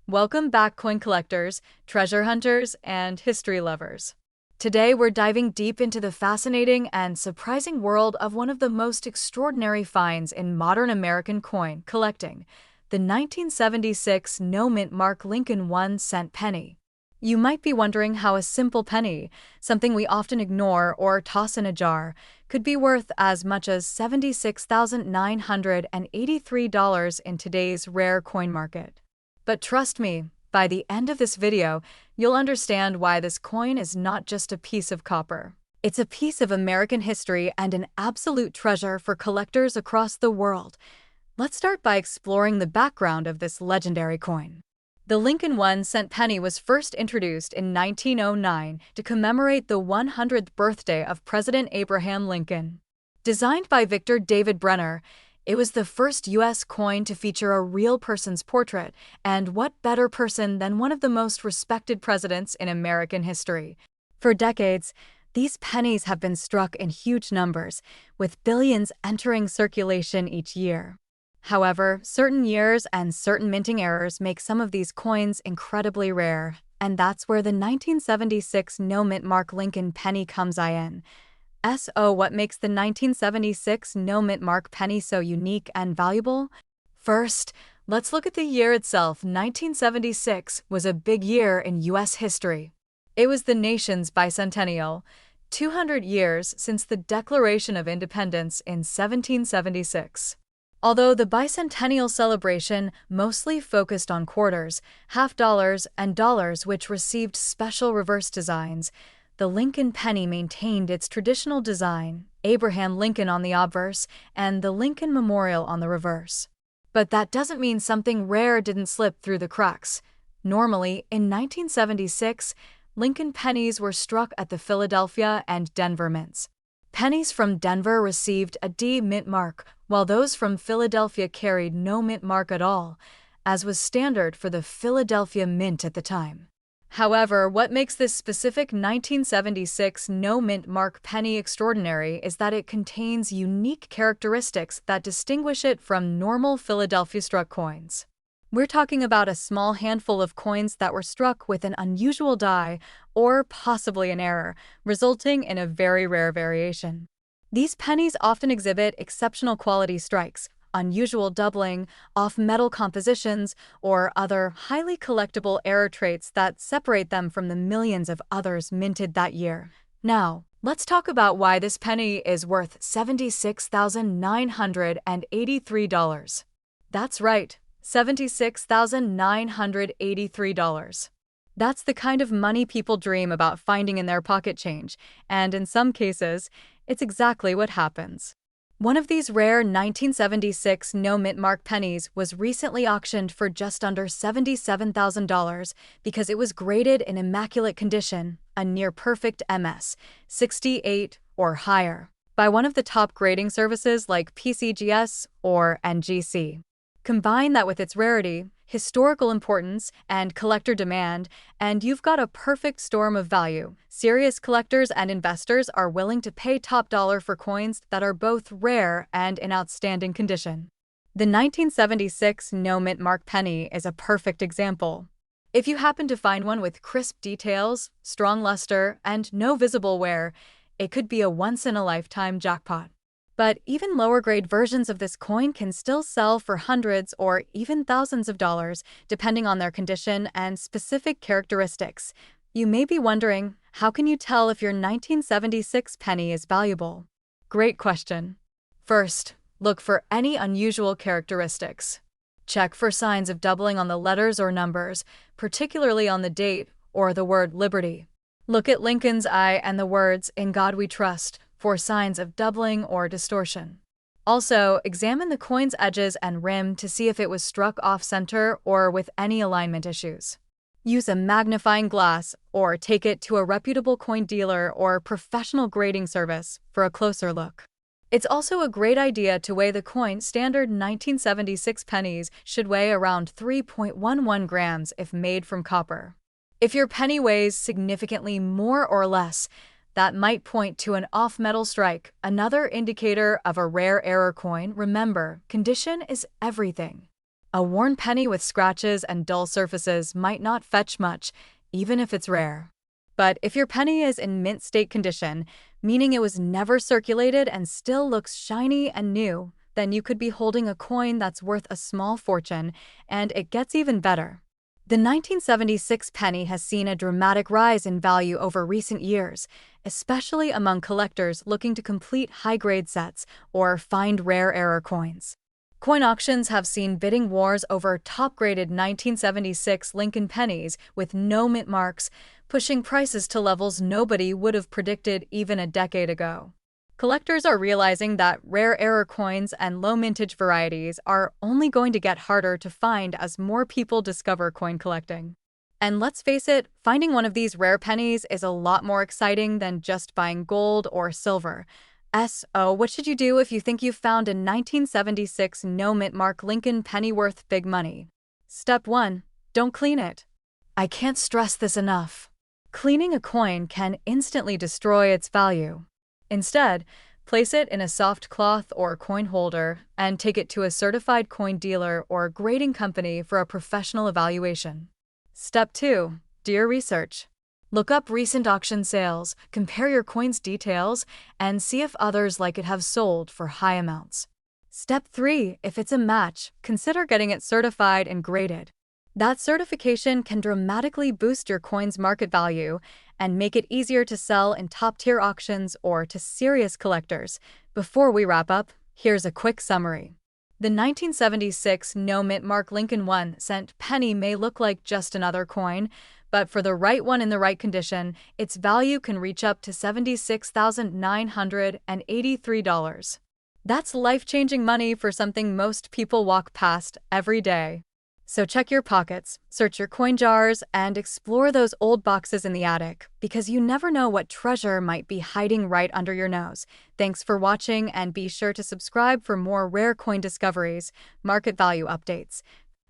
Welcome back, coin collectors, treasure hunters, and history lovers. Today, we're diving deep into the fascinating and surprising world of one of the most extraordinary finds in modern American coin collecting, the 1976 no-mint mark Lincoln 1-cent penny. You might be wondering how a simple penny, something we often ignore or toss in a jar, could be worth as much as $76,983 in today's rare coin market. But trust me, by the end of this video, you'll understand why this coin is not just a piece of copper. It's a piece of American history and an absolute treasure for collectors across the world. Let's start by exploring the background of this legendary coin. The Lincoln 1-cent penny was first introduced in 1909 to commemorate the 100th birthday of President Abraham Lincoln. Designed by Victor David Brenner, it was the first U.S. coin to feature a real person's portrait, and what better person than one of the most respected presidents in American history. For decades, these pennies have been struck in huge numbers, with billions entering circulation each year. However, certain years and certain minting errors make some of these coins incredibly rare, and that's where the 1976 no-mint mark Lincoln penny comes in. What makes the 1976 no-mint mark penny so unique and valuable? First, let's look at the year itself. 1976 was a big year in U.S. history. It was the nation's bicentennial, 200 years since the Declaration of Independence in 1776. Although the bicentennial celebration mostly focused on quarters, half dollars, and dollars which received special reverse designs, the Lincoln penny maintained its traditional design, Abraham Lincoln on the obverse and the Lincoln Memorial on the reverse. But that doesn't mean something rare didn't slip through the cracks. Normally, in 1976, Lincoln pennies were struck at the Philadelphia and Denver mints. Pennies from Denver received a D mint mark, while those from Philadelphia carried no mint mark at all, as was standard for the Philadelphia Mint at the time. However, what makes this specific 1976 no-mint mark penny extraordinary is that it contains unique characteristics that distinguish it from normal Philadelphia-struck coins. We're talking about a small handful of coins that were struck with an unusual die, or possibly an error, resulting in a very rare variation. These pennies often exhibit exceptional quality strikes, unusual doubling, off-metal compositions, or other highly collectible error traits that separate them from the millions of others minted that year. Now, let's talk about why this penny is worth $76,983. That's right, $76,983. That's the kind of money people dream about finding in their pocket change, and in some cases, it's exactly what happens. One of these rare 1976 no-mint mark pennies was recently auctioned for just under $77,000 because it was graded in immaculate condition, a near-perfect MS, 68 or higher, by one of the top grading services like PCGS or NGC. Combine that with its rarity, historical importance, and collector demand, and you've got a perfect storm of value. Serious collectors and investors are willing to pay top dollar for coins that are both rare and in outstanding condition. The 1976 no-mint mark penny is a perfect example. If you happen to find one with crisp details, strong luster, and no visible wear, it could be a once-in-a-lifetime jackpot. But even lower-grade versions of this coin can still sell for hundreds or even thousands of dollars, depending on their condition and specific characteristics. You may be wondering, how can you tell if your 1976 penny is valuable? Great question. First, look for any unusual characteristics. Check for signs of doubling on the letters or numbers, particularly on the date or the word Liberty. Look at Lincoln's eye and the words, "In God We Trust," for signs of doubling or distortion. Also, examine the coin's edges and rim to see if it was struck off-center or with any alignment issues. Use a magnifying glass or take it to a reputable coin dealer or professional grading service for a closer look. It's also a great idea to weigh the coin. Standard 1976 pennies should weigh around 3.11 grams if made from copper. If your penny weighs significantly more or less, that might point to an off-metal strike, another indicator of a rare error coin. Remember, condition is everything. A worn penny with scratches and dull surfaces might not fetch much, even if it's rare. But if your penny is in mint state condition, meaning it was never circulated and still looks shiny and new, then you could be holding a coin that's worth a small fortune, and it gets even better. The 1976 penny has seen a dramatic rise in value over recent years, especially among collectors looking to complete high-grade sets or find rare error coins. Coin auctions have seen bidding wars over top-graded 1976 Lincoln pennies with no mint marks, pushing prices to levels nobody would have predicted even a decade ago. Collectors are realizing that rare error coins and low mintage varieties are only going to get harder to find as more people discover coin collecting. And let's face it, finding one of these rare pennies is a lot more exciting than just buying gold or silver. So, what should you do if you think you've found a 1976 no mint mark Lincoln penny worth big money? Step 1. Don't clean it. I can't stress this enough. Cleaning a coin can instantly destroy its value. Instead, place it in a soft cloth or coin holder and take it to a certified coin dealer or grading company for a professional evaluation. Step 2. Do your research. Look up recent auction sales, compare your coin's details, and see if others like it have sold for high amounts. Step 3. If it's a match, consider getting it certified and graded. That certification can dramatically boost your coin's market value and make it easier to sell in top-tier auctions or to serious collectors. Before we wrap up, here's a quick summary. The 1976 no mint mark Lincoln 1-cent penny may look like just another coin, but for the right one in the right condition, its value can reach up to $76,983. That's life-changing money for something most people walk past every day. So check your pockets, search your coin jars, and explore those old boxes in the attic, because you never know what treasure might be hiding right under your nose. Thanks for watching, and be sure to subscribe for more rare coin discoveries, market value updates,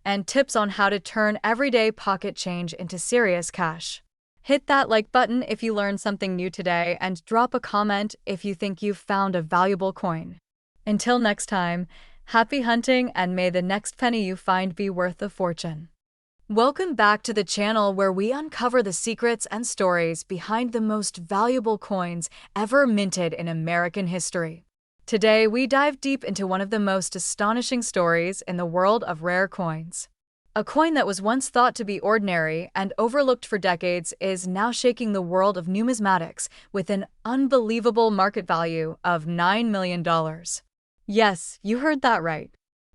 and tips on how to turn everyday pocket change into serious cash. Hit that like button if you learned something new today, and drop a comment if you think you've found a valuable coin. Until next time, happy hunting, and may the next penny you find be worth a fortune. Welcome back to the channel where we uncover the secrets and stories behind the most valuable coins ever minted in American history. Today, we dive deep into one of the most astonishing stories in the world of rare coins. A coin that was once thought to be ordinary and overlooked for decades is now shaking the world of numismatics with an unbelievable market value of $9 million. Yes, you heard that right.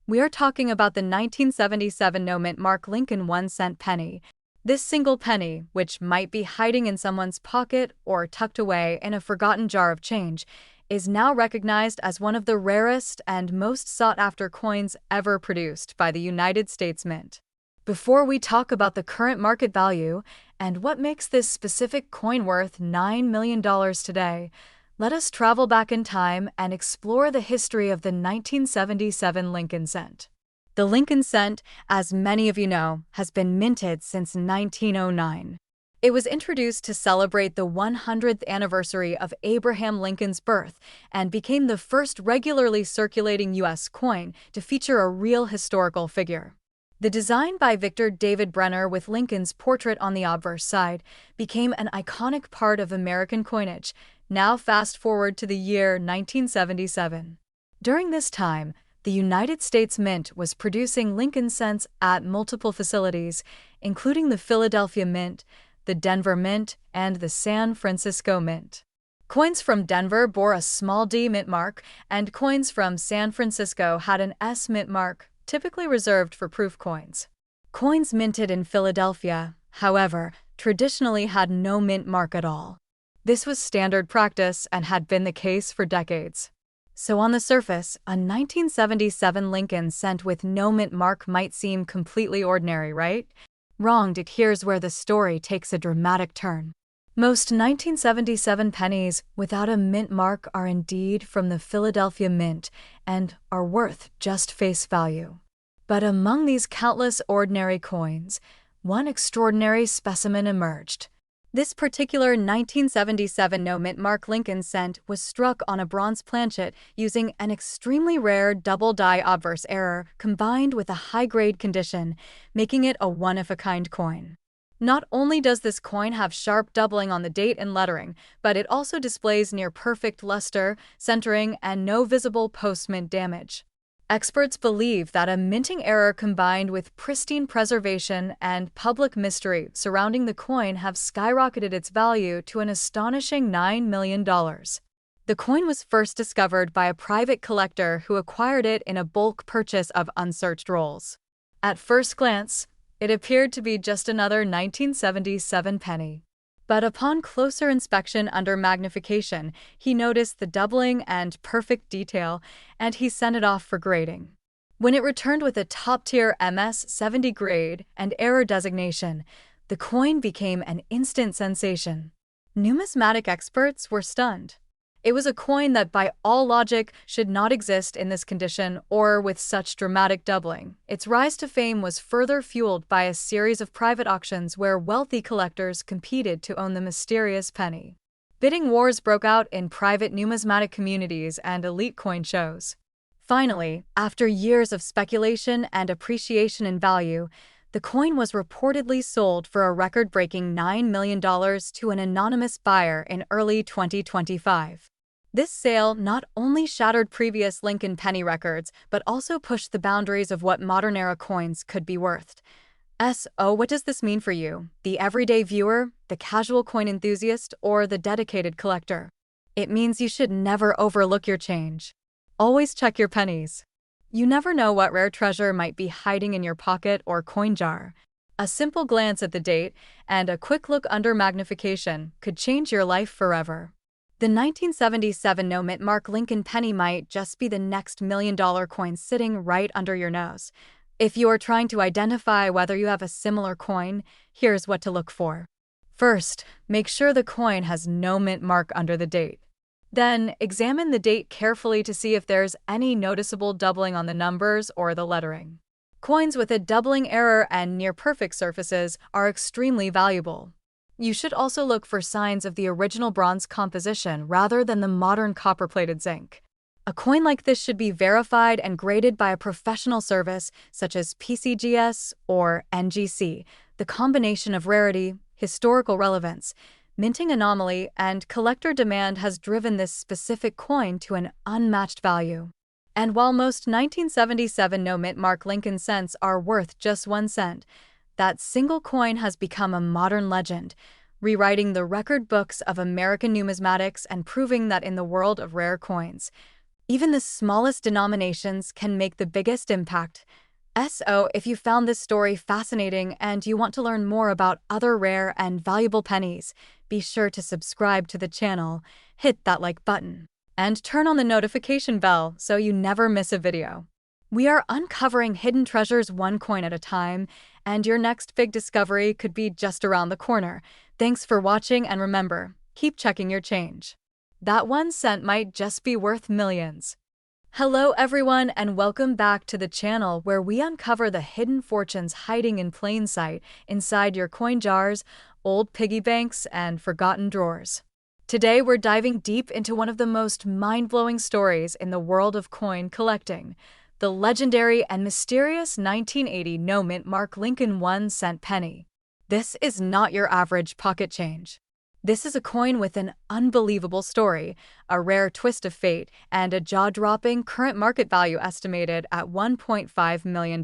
We are talking about the 1977 no mint mark Lincoln 1-cent penny. This single penny, which might be hiding in someone's pocket or tucked away in a forgotten jar of change, is now recognized as one of the rarest and most sought-after coins ever produced by the United States Mint. Before we talk about the current market value and what makes this specific coin worth $9 million today, let us travel back in time and explore the history of the 1977 Lincoln cent. The Lincoln cent, as many of you know, has been minted since 1909. It was introduced to celebrate the 100th anniversary of Abraham Lincoln's birth and became the first regularly circulating U.S. coin to feature a real historical figure. The design by Victor David Brenner with Lincoln's portrait on the obverse side became an iconic part of American coinage. Now fast forward to the year 1977. During this time, the United States Mint was producing Lincoln cents at multiple facilities, including the Philadelphia Mint, the Denver Mint, and the San Francisco Mint. Coins from Denver bore a small D mint mark, and coins from San Francisco had an S mint mark, typically reserved for proof coins. Coins minted in Philadelphia, however, traditionally had no mint mark at all. This was standard practice and had been the case for decades. So on the surface, a 1977 Lincoln cent with no mint mark might seem completely ordinary, right? Wrong, and here's where the story takes a dramatic turn. Most 1977 pennies without a mint mark are indeed from the Philadelphia Mint and are worth just face value. But among these countless ordinary coins, one extraordinary specimen emerged. This particular 1977 no-mint mark Lincoln cent was struck on a bronze planchet using an extremely rare double-die obverse error combined with a high-grade condition, making it a one-of-a-kind coin. Not only does this coin have sharp doubling on the date and lettering, but it also displays near-perfect luster, centering, and no visible post-mint damage. Experts believe that a minting error combined with pristine preservation and public mystery surrounding the coin have skyrocketed its value to an astonishing $9 million. The coin was first discovered by a private collector who acquired it in a bulk purchase of unsearched rolls. At first glance, it appeared to be just another 1977 penny. But upon closer inspection under magnification, he noticed the doubling and perfect detail, and he sent it off for grading. When it returned with a top-tier MS-70 grade and error designation, the coin became an instant sensation. Numismatic experts were stunned. It was a coin that by all logic should not exist in this condition or with such dramatic doubling. Its rise to fame was further fueled by a series of private auctions where wealthy collectors competed to own the mysterious penny. Bidding wars broke out in private numismatic communities and elite coin shows. Finally, after years of speculation and appreciation in value, the coin was reportedly sold for a record-breaking $9 million to an anonymous buyer in early 2025. This sale not only shattered previous Lincoln penny records, but also pushed the boundaries of what modern-era coins could be worth. So, what does this mean for you, the everyday viewer, the casual coin enthusiast, or the dedicated collector? It means you should never overlook your change. Always check your pennies. You never know what rare treasure might be hiding in your pocket or coin jar. A simple glance at the date and a quick look under magnification could change your life forever. The 1977 no-mint mark Lincoln penny might just be the next million-dollar coin sitting right under your nose. If you are trying to identify whether you have a similar coin, here's what to look for. First, make sure the coin has no mint mark under the date. Then, examine the date carefully to see if there's any noticeable doubling on the numbers or the lettering. Coins with a doubling error and near-perfect surfaces are extremely valuable. You should also look for signs of the original bronze composition rather than the modern copper-plated zinc. A coin like this should be verified and graded by a professional service such as PCGS or NGC. The combination of rarity, historical relevance, minting anomaly, and collector demand has driven this specific coin to an unmatched value. And while most 1977 no-mint mark Lincoln cents are worth just 1 cent, that single coin has become a modern legend, rewriting the record books of American numismatics and proving that in the world of rare coins, even the smallest denominations can make the biggest impact. So, if you found this story fascinating and you want to learn more about other rare and valuable pennies, be sure to subscribe to the channel, hit that like button, and turn on the notification bell so you never miss a video. We are uncovering hidden treasures one coin at a time, and your next big discovery could be just around the corner. Thanks for watching, and remember, keep checking your change. That 1 cent might just be worth millions. Hello everyone, and welcome back to the channel where we uncover the hidden fortunes hiding in plain sight inside your coin jars, old piggy banks, and forgotten drawers. Today we're diving deep into one of the most mind-blowing stories in the world of coin collecting, the legendary and mysterious 1980 no-mint mark Lincoln 1 cent penny. This is not your average pocket change. This is a coin with an unbelievable story, a rare twist of fate, and a jaw-dropping current market value estimated at $1.5 million.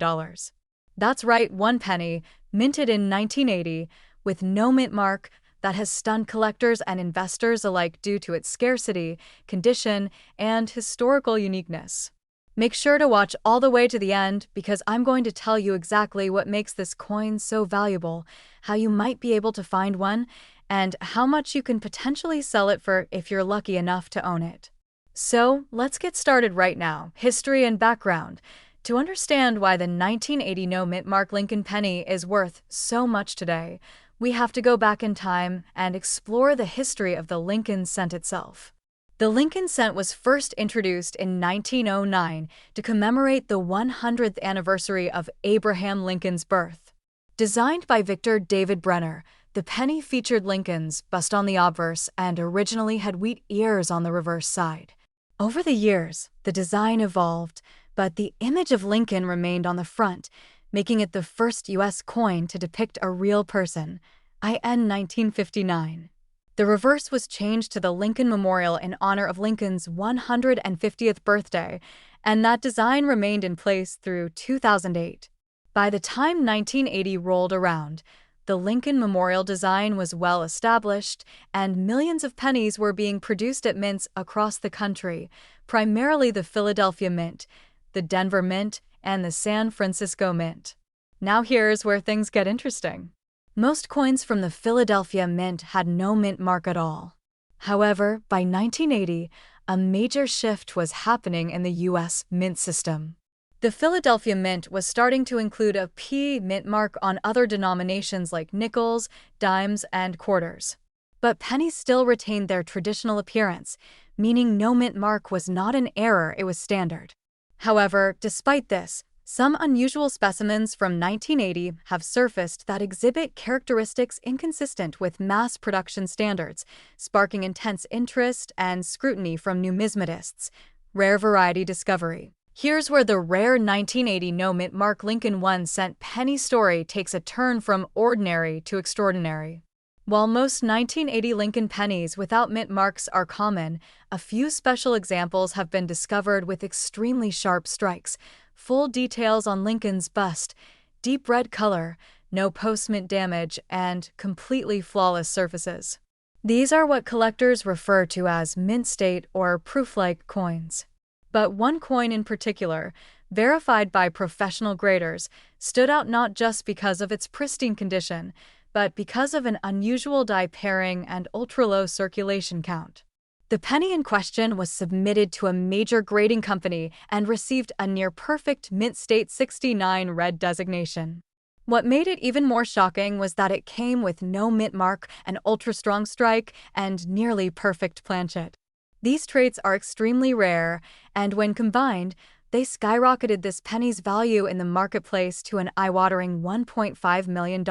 That's right, 1 penny, minted in 1980, with no mint mark, that has stunned collectors and investors alike due to its scarcity, condition, and historical uniqueness. Make sure to watch all the way to the end because I'm going to tell you exactly what makes this coin so valuable, how you might be able to find one, and how much you can potentially sell it for if you're lucky enough to own it. So, let's get started right now. History and background. To understand why the 1980 no-mint mark Lincoln penny is worth so much today, we have to go back in time and explore the history of the Lincoln cent itself. The Lincoln cent was first introduced in 1909 to commemorate the 100th anniversary of Abraham Lincoln's birth. Designed by Victor David Brenner, The penny featured Lincoln's bust on the obverse and originally had wheat ears on the reverse side. Over the years, the design evolved, but the image of Lincoln remained on the front, making it the first U.S. coin to depict a real person, IN 1959. The reverse was changed to the Lincoln Memorial in honor of Lincoln's 150th birthday, and that design remained in place through 2008. By the time 1980 rolled around, the Lincoln Memorial design was well established, and millions of pennies were being produced at mints across the country, primarily the Philadelphia Mint, the Denver Mint, and the San Francisco Mint. Now here's where things get interesting. Most coins from the Philadelphia Mint had no mint mark at all. However, by 1980, a major shift was happening in the U.S. mint system. The Philadelphia Mint was starting to include a P mint mark on other denominations like nickels, dimes, and quarters. But pennies still retained their traditional appearance, meaning no mint mark was not an error, it was standard. However, despite this, some unusual specimens from 1980 have surfaced that exhibit characteristics inconsistent with mass production standards, sparking intense interest and scrutiny from numismatists. Rare variety discovery. Here's where the rare 1980 no-mint mark Lincoln 1-cent penny story takes a turn from ordinary to extraordinary. While most 1980 Lincoln pennies without mint marks are common, a few special examples have been discovered with extremely sharp strikes, full details on Lincoln's bust, deep red color, no post-mint damage, and completely flawless surfaces. These are what collectors refer to as mint state or proof-like coins. But one coin in particular, verified by professional graders, stood out not just because of its pristine condition, but because of an unusual die pairing and ultra-low circulation count. The penny in question was submitted to a major grading company and received a near-perfect mint state 69 red designation. What made it even more shocking was that it came with no mint mark, an ultra-strong strike, and nearly perfect planchet. These traits are extremely rare, and when combined, they skyrocketed this penny's value in the marketplace to an eye-watering $1.5 million,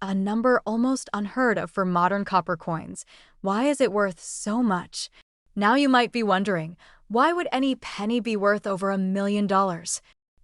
a number almost unheard of for modern copper coins. Why is it worth so much? Now you might be wondering, why would any penny be worth over $1 million?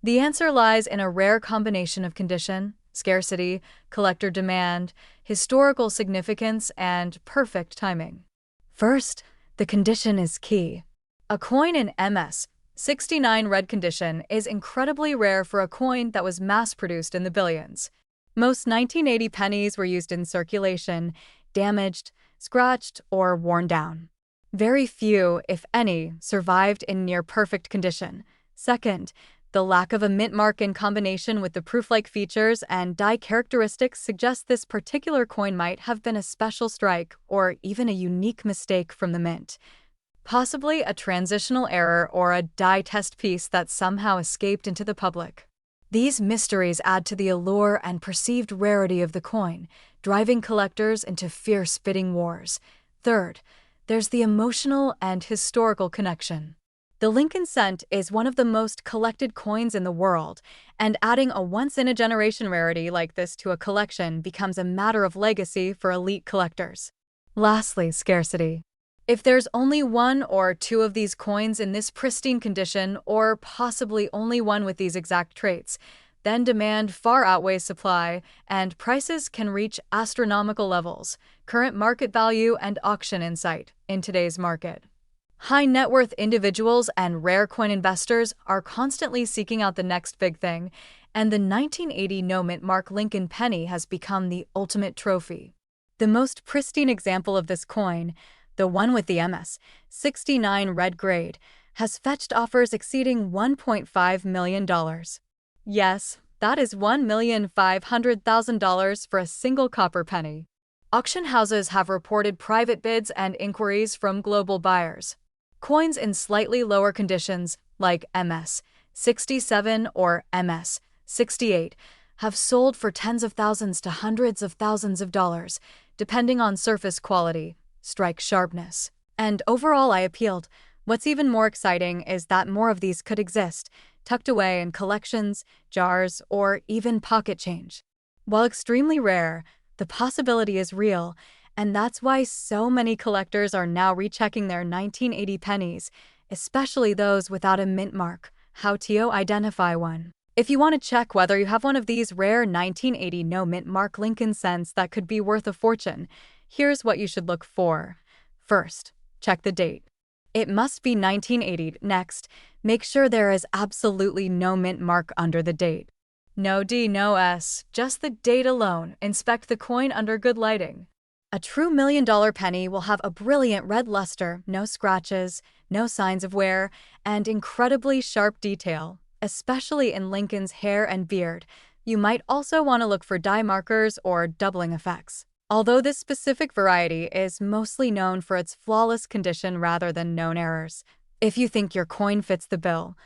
The answer lies in a rare combination of condition, scarcity, collector demand, historical significance, and perfect timing. First, the condition is key. A coin in MS 69 red condition is incredibly rare for a coin that was mass-produced in the billions. Most 1980 pennies were used in circulation, damaged, scratched, or worn down. Very few, if any, survived in near-perfect condition. Second, the lack of a mint mark in combination with the proof-like features and die characteristics suggests this particular coin might have been a special strike or even a unique mistake from the mint. Possibly a transitional error or a die test piece that somehow escaped into the public. These mysteries add to the allure and perceived rarity of the coin, driving collectors into fierce bidding wars. Third, there's the emotional and historical connection. The Lincoln cent is one of the most collected coins in the world, and adding a once-in-a-generation rarity like this to a collection becomes a matter of legacy for elite collectors. Lastly, scarcity. If there's only one or two of these coins in this pristine condition, or possibly only one with these exact traits, then demand far outweighs supply, and prices can reach astronomical levels. Current market value and auction insight in today's market. High net worth individuals and rare coin investors are constantly seeking out the next big thing, and the 1980 no-mint mark Lincoln penny has become the ultimate trophy. The most pristine example of this coin, the one with the MS 69 red grade, has fetched offers exceeding $1.5 million. Yes, that is $1,500,000 for a single copper penny. Auction houses have reported private bids and inquiries from global buyers. Coins in slightly lower conditions, like MS 67 or MS 68, have sold for tens of thousands to hundreds of thousands of dollars, depending on surface quality, strike sharpness, and overall eye appeal. What's even more exciting is that more of these could exist, tucked away in collections, jars, or even pocket change. While extremely rare, The possibility is real, and that's why so many collectors are now rechecking their 1980 pennies, especially those without a mint mark. How to identify one. If you want to check whether you have one of these rare 1980 no mint mark Lincoln cents that could be worth a fortune, here's what you should look for. First, check the date. It must be 1980. Next, make sure there is absolutely no mint mark under the date. No D, no S, just the date alone. Inspect the coin under good lighting. A true $1,000,000 penny will have a brilliant red luster, no scratches, no signs of wear, and incredibly sharp detail, especially in Lincoln's hair and beard. You might also want to look for dye markers or doubling effects. Although this specific variety is mostly known for its flawless condition rather than known errors. If you think your coin fits the bill,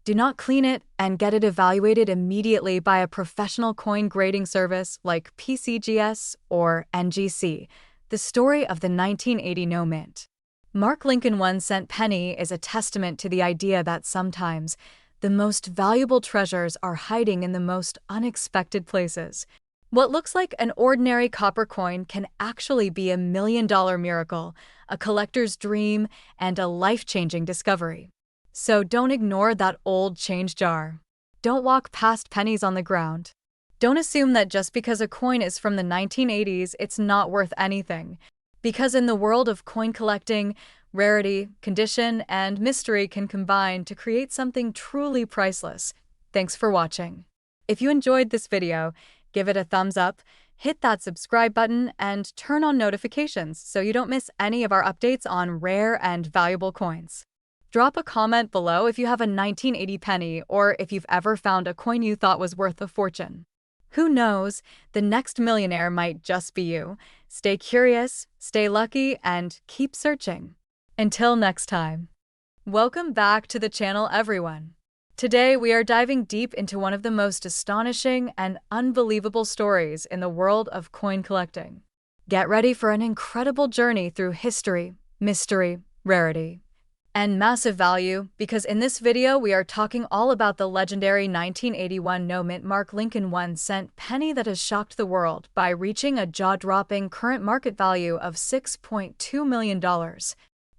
do not clean it and get it evaluated immediately by a professional coin grading service like PCGS or NGC. The story of the 1980 no mint mark Lincoln 1-cent penny is a testament to the idea that sometimes the most valuable treasures are hiding in the most unexpected places. What looks like an ordinary copper coin can actually be a $1,000,000 miracle, a collector's dream, and a life-changing discovery. So don't ignore that old change jar. Don't walk past pennies on the ground. Don't assume that just because a coin is from the 1980s, it's not worth anything. Because in the world of coin collecting, rarity, condition, and mystery can combine to create something truly priceless. Thanks for watching. If you enjoyed this video, give it a thumbs up, hit that subscribe button, and turn on notifications so you don't miss any of our updates on rare and valuable coins. Drop a comment below if you have a 1980 penny or if you've ever found a coin you thought was worth a fortune. Who knows, the next millionaire might just be you. Stay curious, stay lucky, and keep searching. Until next time. Welcome back to the channel, everyone. Today we are diving deep into one of the most astonishing and unbelievable stories in the world of coin collecting. Get ready for an incredible journey through history, mystery, rarity, and massive value, because in this video we are talking all about the legendary 1981 no mint mark Lincoln 1-cent penny that has shocked the world by reaching a jaw-dropping current market value of $6.2 million.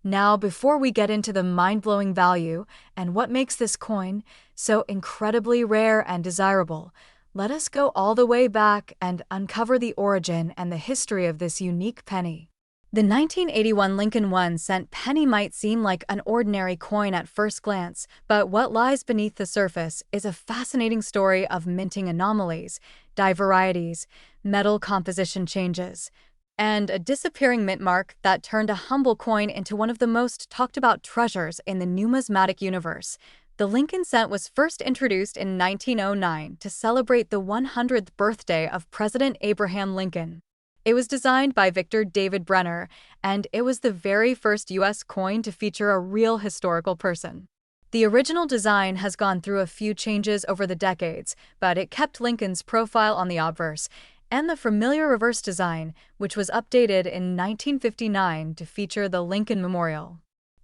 Now, before we get into the mind-blowing value and what makes this coin so incredibly rare and desirable, let us go all the way back and uncover the origin and the history of this unique penny. The 1981 Lincoln 1-cent penny might seem like an ordinary coin at first glance, but what lies beneath the surface is a fascinating story of minting anomalies, dye varieties, metal composition changes, and a disappearing mint mark that turned a humble coin into one of the most talked-about treasures in the numismatic universe. The Lincoln cent was first introduced in 1909 to celebrate the 100th birthday of President Abraham Lincoln. It was designed by Victor David Brenner, and it was the very first U.S. coin to feature a real historical person. The original design has gone through a few changes over the decades, but it kept Lincoln's profile on the obverse, and the familiar reverse design, which was updated in 1959 to feature the Lincoln Memorial.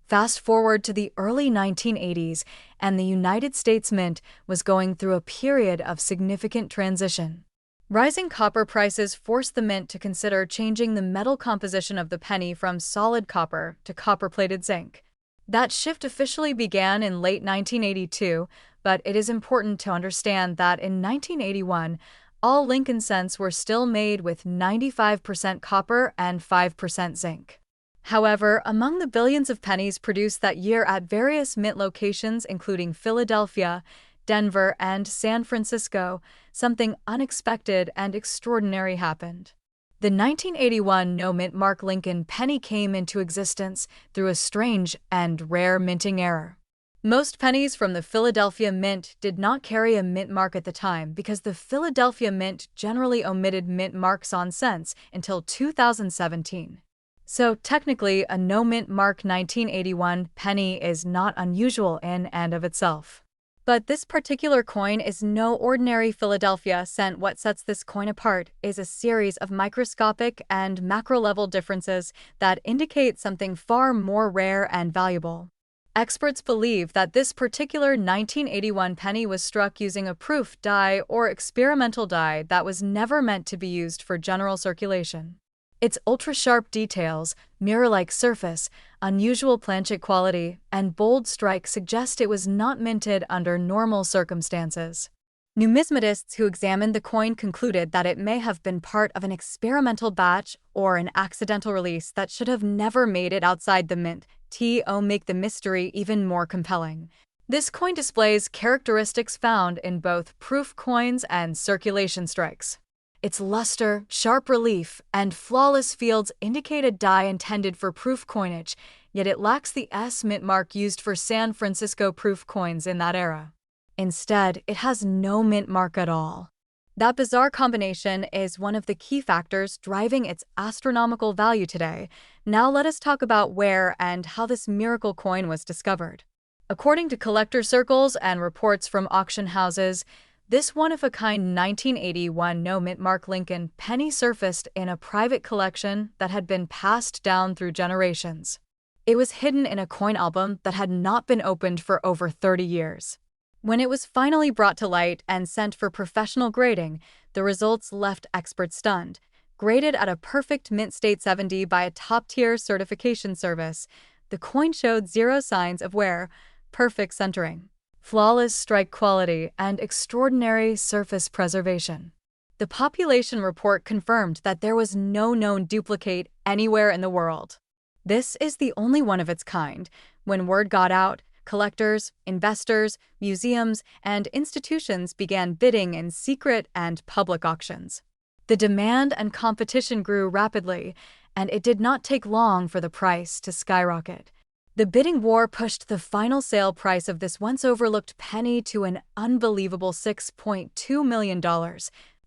Fast forward to the early 1980s, and the United States Mint was going through a period of significant transition. Rising copper prices forced the mint to consider changing the metal composition of the penny from solid copper to copper-plated zinc. That shift officially began in late 1982, but it is important to understand that in 1981, all Lincoln cents were still made with 95% copper and 5% zinc. However, among the billions of pennies produced that year at various mint locations including Philadelphia, Denver, and San Francisco, something unexpected and extraordinary happened. The 1981 no mint mark Lincoln penny came into existence through a strange and rare minting error. Most pennies from the Philadelphia Mint did not carry a mint mark at the time because the Philadelphia Mint generally omitted mint marks on cents until 2017. So technically, a no mint mark 1981 penny is not unusual in and of itself. But this particular coin is no ordinary Philadelphia cent. What sets this coin apart is a series of microscopic and macro-level differences that indicate something far more rare and valuable. Experts believe that this particular 1981 penny was struck using a proof die or experimental die that was never meant to be used for general circulation. Its ultra-sharp details, mirror-like surface, unusual planchet quality, and bold strike suggest it was not minted under normal circumstances. Numismatists who examined the coin concluded that it may have been part of an experimental batch or an accidental release that should have never made it outside the mint. To make the mystery even more compelling, this coin displays characteristics found in both proof coins and circulation strikes. Its luster, sharp relief, and flawless fields indicate a die intended for proof coinage, yet it lacks the S mint mark used for San Francisco proof coins in that era. Instead, it has no mint mark at all. That bizarre combination is one of the key factors driving its astronomical value today. Now let us talk about where and how this miracle coin was discovered. According to collector circles and reports from auction houses, this one-of-a-kind 1981 no-mint mark Lincoln penny surfaced in a private collection that had been passed down through generations. It was hidden in a coin album that had not been opened for over 30 years. When it was finally brought to light and sent for professional grading, the results left experts stunned. Graded at a perfect mint state 70 by a top-tier certification service, the coin showed zero signs of wear, perfect centering, flawless strike quality, and extraordinary surface preservation. The population report confirmed that there was no known duplicate anywhere in the world. This is the only one of its kind. When word got out, collectors, investors, museums, and institutions began bidding in secret and public auctions. The demand and competition grew rapidly, and it did not take long for the price to skyrocket. The bidding war pushed the final sale price of this once overlooked penny to an unbelievable $6.2 million.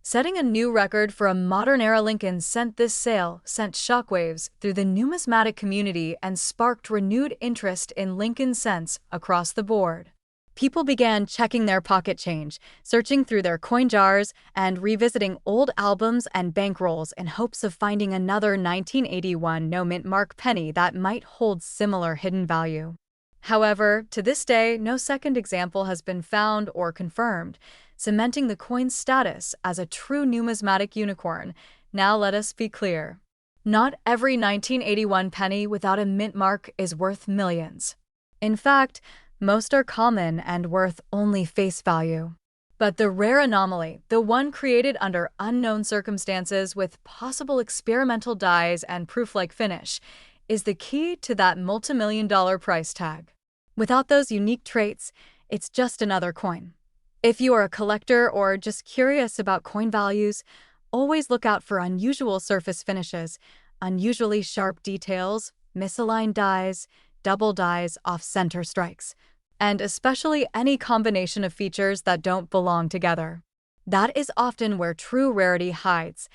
Setting a new record for a modern-era Lincoln, this sale sent shockwaves through the numismatic community and sparked renewed interest in Lincoln cents across the board. People began checking their pocket change, searching through their coin jars, and revisiting old albums and bankrolls in hopes of finding another 1981 no-mint mark penny that might hold similar hidden value. However, to this day, no second example has been found or confirmed, cementing the coin's status as a true numismatic unicorn. Now let us be clear. Not every 1981 penny without a mint mark is worth millions. In fact, most are common and worth only face value. But the rare anomaly, the one created under unknown circumstances with possible experimental dies and proof-like finish, is the key to that multimillion-dollar price tag. Without those unique traits, it's just another coin. If you are a collector or just curious about coin values, always look out for unusual surface finishes, unusually sharp details, misaligned dies, double dies, off-center strikes, and especially any combination of features that don't belong together. That is often where true rarity hides.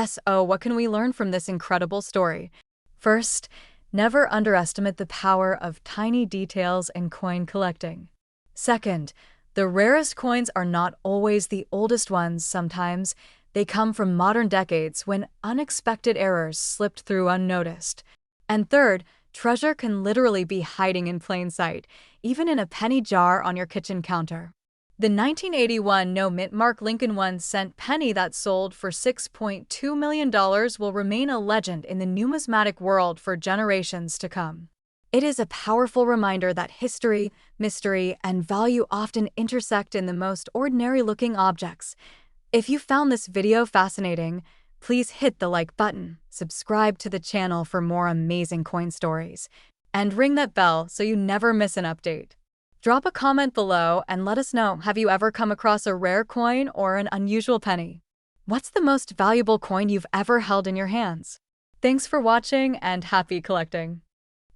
So, what can we learn from this incredible story? First, never underestimate the power of tiny details in coin collecting. Second, the rarest coins are not always the oldest ones. Sometimes they come from modern decades when unexpected errors slipped through unnoticed. And third, treasure can literally be hiding in plain sight, even in a penny jar on your kitchen counter. The 1981 no-mint mark Lincoln 1-cent penny that sold for $6.2 million will remain a legend in the numismatic world for generations to come. It is a powerful reminder that history, mystery, and value often intersect in the most ordinary-looking objects. If you found this video fascinating, please hit the like button, subscribe to the channel for more amazing coin stories, and ring that bell so you never miss an update. Drop a comment below and let us know, have you ever come across a rare coin or an unusual penny? What's the most valuable coin you've ever held in your hands? Thanks for watching and happy collecting!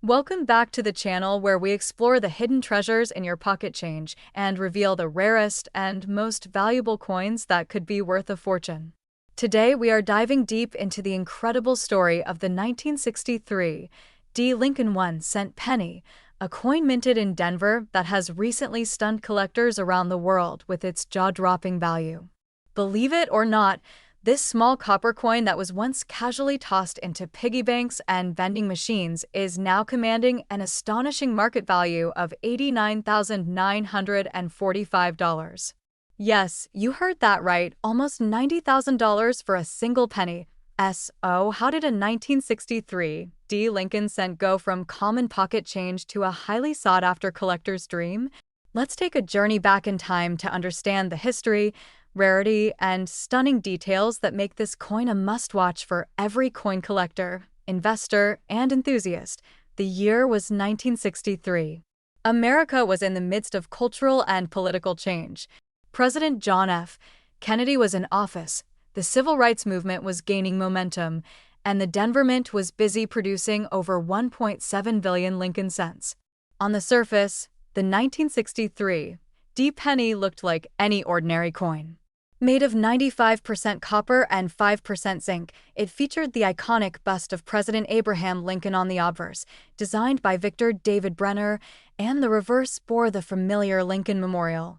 Welcome back to the channel where we explore the hidden treasures in your pocket change and reveal the rarest and most valuable coins that could be worth a fortune. Today we are diving deep into the incredible story of the 1963 Lincoln 1-cent penny, a coin minted in Denver that has recently stunned collectors around the world with its jaw-dropping value. Believe it or not, This small copper coin that was once casually tossed into piggy banks and vending machines is now commanding an astonishing market value of $89,945. Yes, you heard that right, almost $90,000 for a single penny. So, how did a 1963 D. Lincoln cent go from common pocket change to a highly sought-after collector's dream? Let's take a journey back in time to understand the history, rarity, and stunning details that make this coin a must-watch for every coin collector, investor, and enthusiast. The year was 1963. America was in the midst of cultural and political change. President John F. Kennedy was in office, the civil rights movement was gaining momentum, and the Denver Mint was busy producing over 1.7 billion Lincoln cents. On the surface, the 1963 D penny looked like any ordinary coin. Made of 95% copper and 5% zinc, it featured the iconic bust of President Abraham Lincoln on the obverse, designed by Victor David Brenner, and the reverse bore the familiar Lincoln Memorial,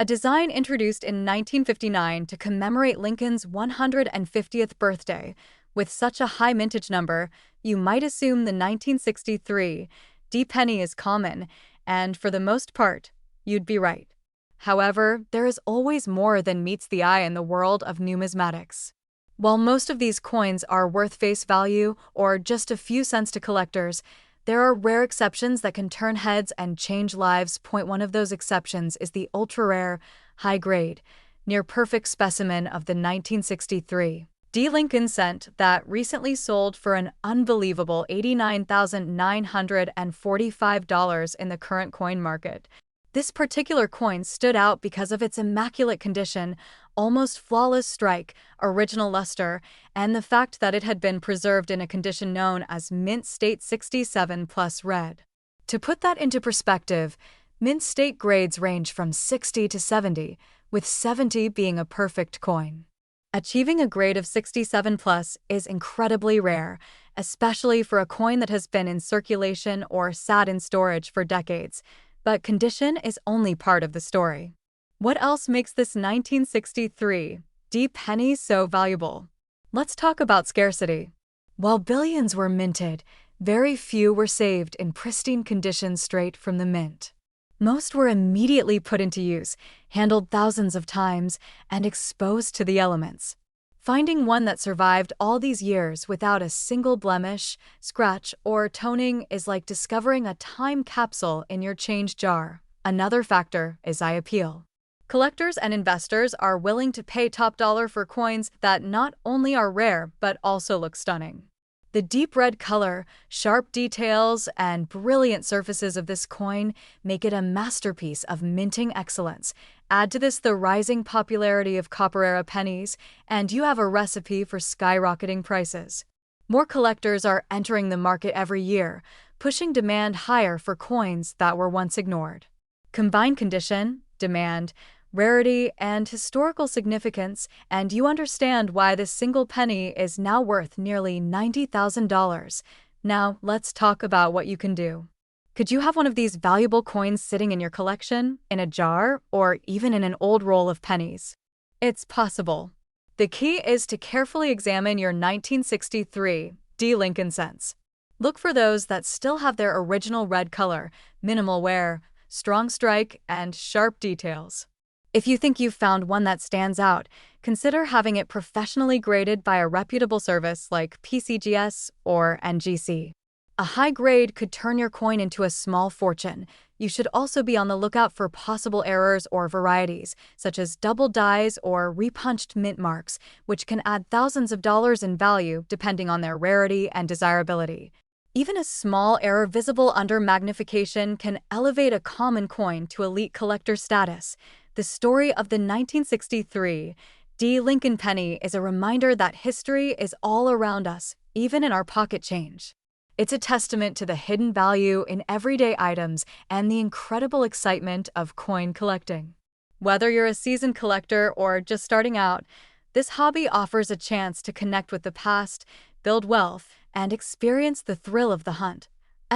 a design introduced in 1959 to commemorate Lincoln's 150th birthday. With such a high mintage number, you might assume the 1963 D penny is common, and for the most part, you'd be right. However, there is always more than meets the eye in the world of numismatics. While most of these coins are worth face value or just a few cents to collectors, there are rare exceptions that can turn heads and change lives. One of those exceptions is the ultra-rare, high-grade, near-perfect specimen of the 1963 D. Lincoln cent that recently sold for an unbelievable $89,945 in the current coin market. This particular coin stood out because of its immaculate condition, almost flawless strike, original luster, and the fact that it had been preserved in a condition known as Mint State 67 plus red. To put that into perspective, Mint State grades range from 60 to 70, with 70 being a perfect coin. Achieving a grade of 67 plus is incredibly rare, especially for a coin that has been in circulation or sat in storage for decades. But condition is only part of the story. What else makes this 1963 D penny so valuable? Let's talk about scarcity. While billions were minted, very few were saved in pristine condition straight from the mint. Most were immediately put into use, handled thousands of times, and exposed to the elements. Finding one that survived all these years without a single blemish, scratch, or toning is like discovering a time capsule in your change jar. Another factor is eye appeal. Collectors and investors are willing to pay top dollar for coins that not only are rare but also look stunning. The deep red color, sharp details, and brilliant surfaces of this coin make it a masterpiece of minting excellence. Add to this the rising popularity of copper-era pennies, and you have a recipe for skyrocketing prices. More collectors are entering the market every year, pushing demand higher for coins that were once ignored. Combine condition, demand, rarity, and historical significance, and you understand why this single penny is now worth nearly $90,000. Now, let's talk about what you can do. Could you have one of these valuable coins sitting in your collection, in a jar, or even in an old roll of pennies? It's possible. The key is to carefully examine your 1963 D. Lincoln cents. Look for those that still have their original red color, minimal wear, strong strike, and sharp details. If you think you've found one that stands out, consider having it professionally graded by a reputable service like PCGS or NGC. A high grade could turn your coin into a small fortune. You should also be on the lookout for possible errors or varieties, such as double dyes or repunched mint marks, which can add thousands of dollars in value depending on their rarity and desirability. Even a small error visible under magnification can elevate a common coin to elite collector status. The story of the 1963 D. Lincoln penny is a reminder that history is all around us, even in our pocket change. It's a testament to the hidden value in everyday items and the incredible excitement of coin collecting. Whether you're a seasoned collector or just starting out, this hobby offers a chance to connect with the past, build wealth, and experience the thrill of the hunt.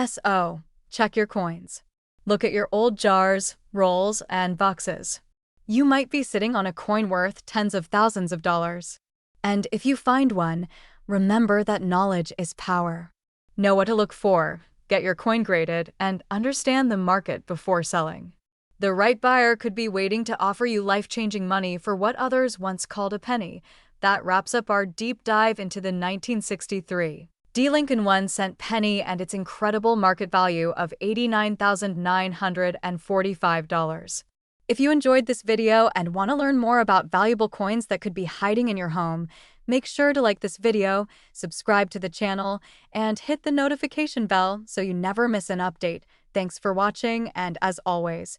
So, check your coins. Look at your old jars, rolls, and boxes. You might be sitting on a coin worth tens of thousands of dollars. And if you find one, remember that knowledge is power. Know what to look for, get your coin graded, and understand the market before selling. The right buyer could be waiting to offer you life-changing money for what others once called a penny. That wraps up our deep dive into the 1963 D. Lincoln 1-cent penny and its incredible market value of $89,945. If you enjoyed this video and want to learn more about valuable coins that could be hiding in your home, make sure to like this video, subscribe to the channel, and hit the notification bell so you never miss an update. Thanks for watching, and as always,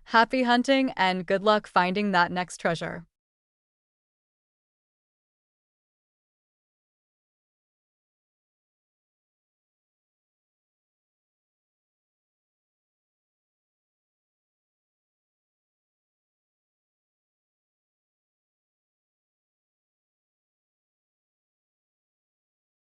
happy hunting and good luck finding that next treasure.